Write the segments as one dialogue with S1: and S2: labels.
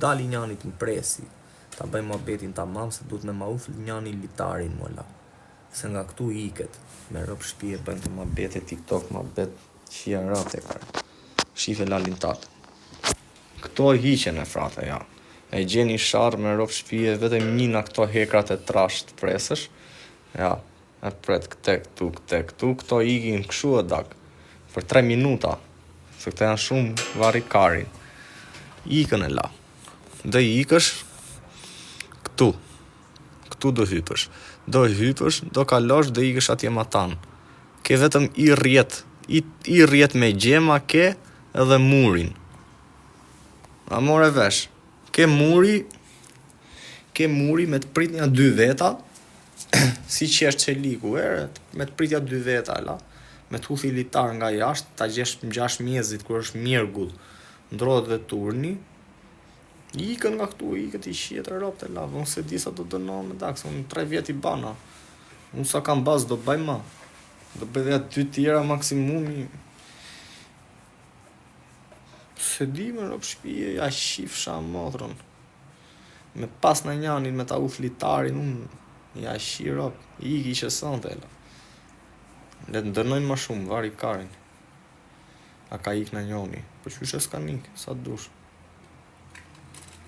S1: dali njanit në presi, ta bëjmë mohabetin tamam se duhet me ma ufl njani litarin mola. Se nga këtu iket, me rëp shpije bëjmë të mohabet e TikTok, mohabet shia rate kare. Shife lalin tatë. Këto hiqen e frate, ja. E gjeni sharë me rëp shpije, vetëm një nga këto hekrat e trash të presësh, ja. E pret këte këtu, këto ikin këshu e dak, për 3 minuta, se këto janë shumë varikarin. Ikën e la, dhe ikësh, këtu do hypësh, do kalosh dhe ikësh atje matan. Ke vetëm i rjet me gjema ke edhe murin. A more vesh, ke muri me të prit një 2 veta, si që është qeliku, me të pritja 2 veta, la, me të huthi litar nga jashtë, ta gjesh më 6 mjezit, kur është mirgull, ndrodh dhe turni, ikën nga këtu, ikët i shjetë ropte, la, unë se disa do dënohë me dakë, unë 3 vjet i bana, unë sa kam bazë do bëj ma, do bëj dhe 2 tjera maksimumi, se di me rop shpije, ja shifsha motrën, me pas në njanin, me ta uth litarin, unë, ja shirop, iki që sante, la. Le të ndërnojnë ma shumë, vari karin. A ka ik në njoni, për qyshe s'ka nik, sa dush.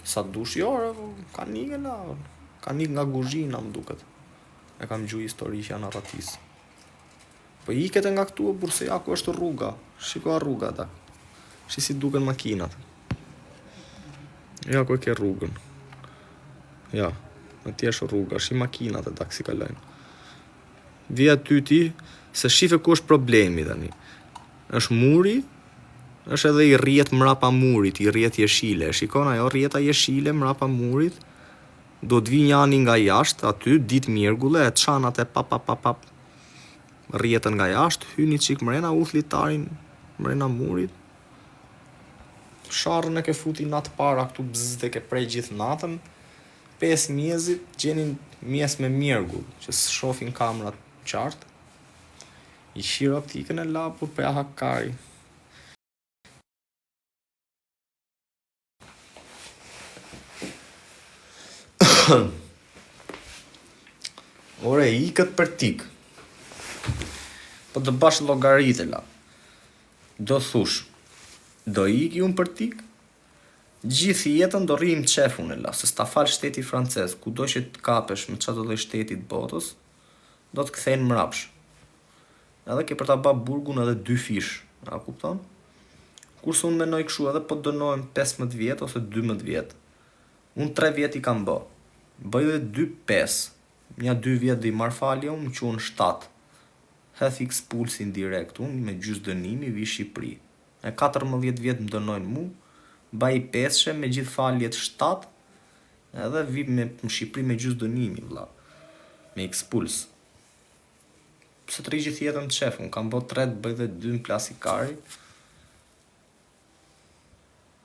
S1: Sa dush, jo, ka nik e la, ka nik nga guzhina më duket. E kam gjuj historisja në ratis. Po iket e nga këtu, burse ja ku është rruga, shiko rruga ta. Shi si duken makinat. Ja ku e ke rrugën. Ja. Në tjesh rruga, shi makinat e tak si kalojnë. Vija ty ti, se shife ku është problemi tani. Është muri, është edhe i rjet mrapa murit, i rjet jeshile. Shikon ajo rjeta jeshile mrapa murit, do të vi njani nga jashtë, aty, dit mirgulle, e çanat e pap, rjetën nga jashtë, hyni qik mrena, uth litarin mrena murit. Sharrën e ke futi natë para, këtu bzz e ke prej gjithë natën, 5 mjezit gjenin mjes me mirgull, që së shofin kamrat qartë, i shiro optikën e lapur për hakari. Ore, ikët për tik, po të bash llogaritë la, do thush, do iki unë për tik, gjithë jetën do rrim qefun e la, se s'ta fal shteti francez, ku do që të kapesh me qato dhe shtetit botës, do të kthejnë mrapsh. Edhe ke për ta ba burgun edhe 2 fish, a kupton? Kurse unë menoj këshu edhe po dënohem 15 vjet ose 12 vjet. Unë 3 vjet i kam bë. Bëj dhe 2-5. Nja 2 vjet dhe i marr falje unë, më qunë 7. Heth expulsin direkt unë, me gjys dënimi, vi Shqipëri. E 14 vjet më dënojnë mu, baj 5 me gjithë faljet 7, edhe vi me Shqipëri me gjys dënimi, vlla. Me expuls. Se të rri gjithë jetën të shef, unë kam bë 3, bëj dhe 2 në plasikari.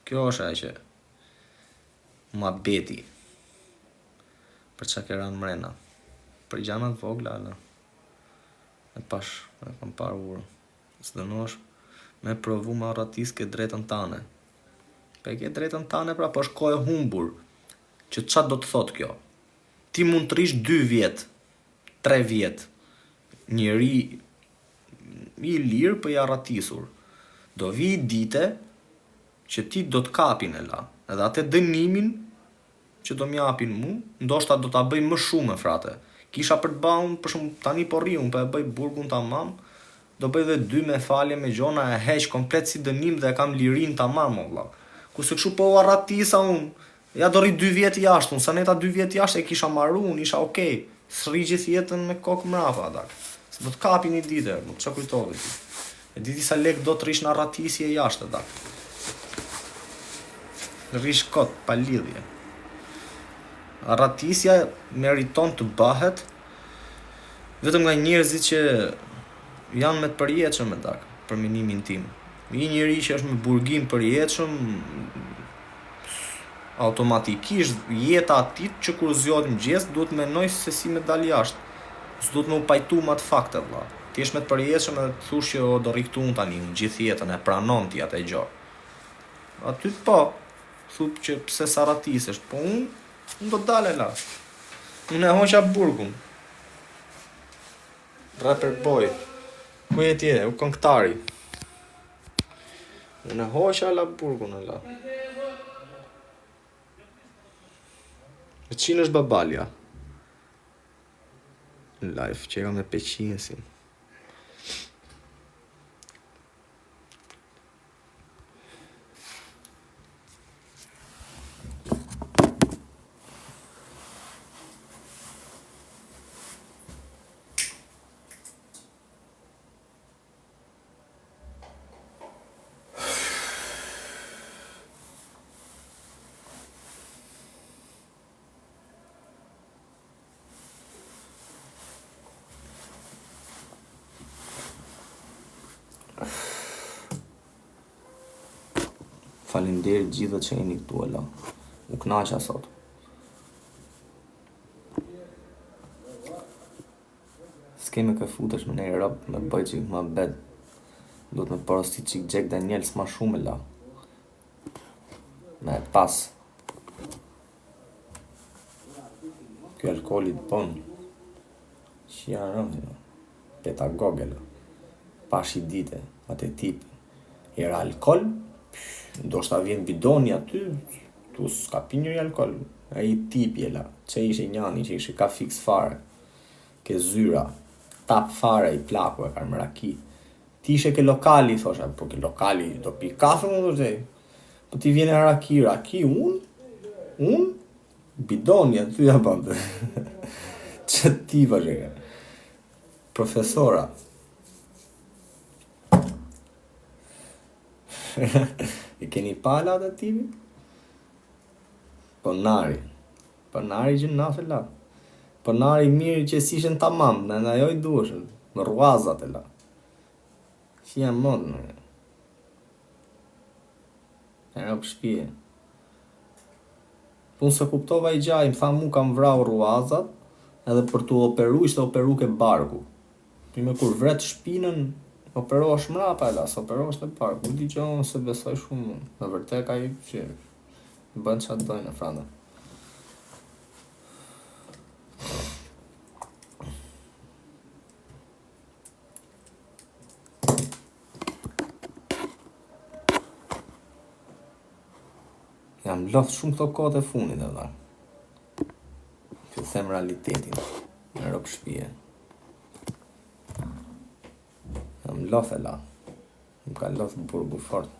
S1: Kjo është ajo që ma beti për qa kera në mrena. Për gjanat vogla, ala. E pash, e kam parë urë. Së dënosh me provu ma ratis ke drejtën tane. Pe ke drejtën tane, pra, po është kohë humbur. Që qatë do të thot kjo? Ti mund të rish 2 vjet, 3 vjet, njëri i lirë për ja ratisur. Do vi dite që ti do të kapin e la. Edhe atë dënimin që do m'japin mu, ndoshta do t'a bëj më shumë, frate. Kisha për të baun, për shumë tani po rri, unë për e bëj burgun tamam, do bëj dhe 2 me falje me gjona, e heq komplet si dënim dhe e kam lirin tamam, o vlla. Kurse kështu po u arratisa unë, ja do rri 2 vjet jashtë, unë sa neta 2 vjet jashtë e kisha marru, unë isha okej. S'rri gjithë jetën me kokë mrapa, dak. Se do të kapi një dite, më të qa kujtove ti. E diti sa lek do të rish në arratisje jashtë, dak. Rish kot, pa lidhje. Arratisja meriton të bëhet vetëm nga njerëzit që janë me të përjetshëm me dak, për minimin tim. Një njeri që është me burgim përjetshëm, automatikisht jeta atit që kur zjodh mëngjes duhet menoj se si me dal jashtë. S'duhet me u pajtu ma të fakte, vlla. Ti është me të përjetshëm edhe të thush që do rri këtu unë tani, në gjithë jetën e pranon ti atë gjë. Aty po, Thup që pse saratisesh, po unë do dale la. Unë e hoqa burgun. Rapper boy. Ku je ti? U këngëtari. Unë e hoqa la burgun e la. E qinë është babalja. Në live, që e ka me peqinësin. Faleminderit gjithë që jeni këtu e la. U knaqa sot. S'kemi ke futesh me nej rap, me bëj qik ma bed. Do të me porosti qik Jack Daniels ma shumë e la. Me pas. Kjo alkoholit bon. Që janë rëmë, pedagog e la. Pash i dite, atë tip. Era alkohol, do shta vjen bidoni aty, tu s'ka pi njëri alkohol. A i tipi e la, që ishe njani, që ishe ka fix fare. Ke zyra, tap fare i plaku e karmëraki. Ti ishe ke lokali, thosha, po ke lokali, do pi kafe më do të po ti vjene raki, unë, bidoni aty ja bëndë. Që ti vazhë, profesora. I keni pala atë tipi? Po nari gjë nafe la. Po nari mirë që s'ishen tamam, në ajo i dueshën, në ruazat e la. Që jam mod në. E në për shpije. Po unë se kuptova i gjaj, më tha mu kam vrau ruazat, edhe për t'u operu, ishte operu ke barku. Prime kur vret shpinën, operosh mrapa e la, s'operosh të parku. U di që unë se besoj shumë, në vërtet ka i që bën që atë dojnë në franda. Jam loth shumë këto kohët e funit e da. Që them realitetin, në ropë shpije. Jam loth e la. Më ka loth burgu fort.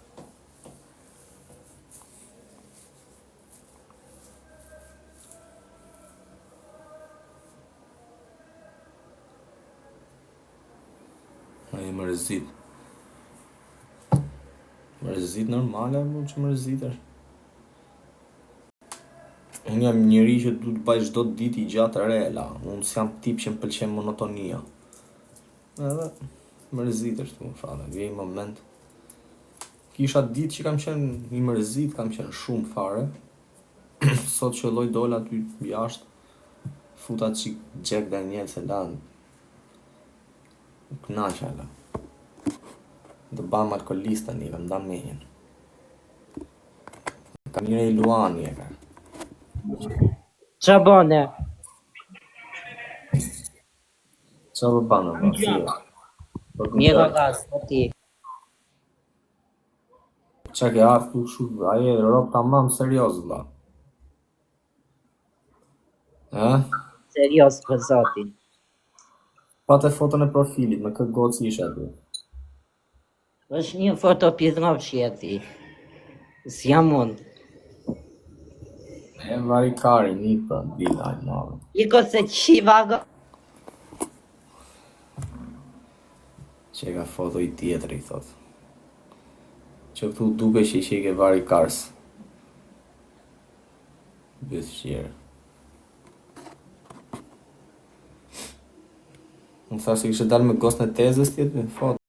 S1: A i mërzit. Mërzit normale, që mërzit është. Unë jam njëri që du të baj çdo ditë i gjatë re, la. Unë s'jam tip që më pëlqen monotonia. Edhe mërzit është më frate, vjen moment. Kisha ditë që kam qenë i mërzit, kam qenë shumë fare. Sot që lloj dola aty jashtë, futa çik Jack Daniels e lan. Knaqa la. Do bam alkoholista një, kam da menjen. Kam njëre i Luani e ka.
S2: Qa bane?
S1: Qa vë banë, ma?
S2: Mjeka gaz, po ti.
S1: Qa ke artu shumë, aje rob tamam serios, vla.
S2: Serios, për zotin.
S1: Pate foton e profilit, me këtë gocë ishe aty.
S2: është një foto pizngov që jeti. S'jam unë.
S1: E vari kari, një për, dila, i marë.
S2: Iko se qivago.
S1: Që ka foto i tjetër, i thot. Që këtu duke që i ke vari kars. Bëth qjerë. Më thashtë që kështë dalë me gosë në tezës tjetë, foto.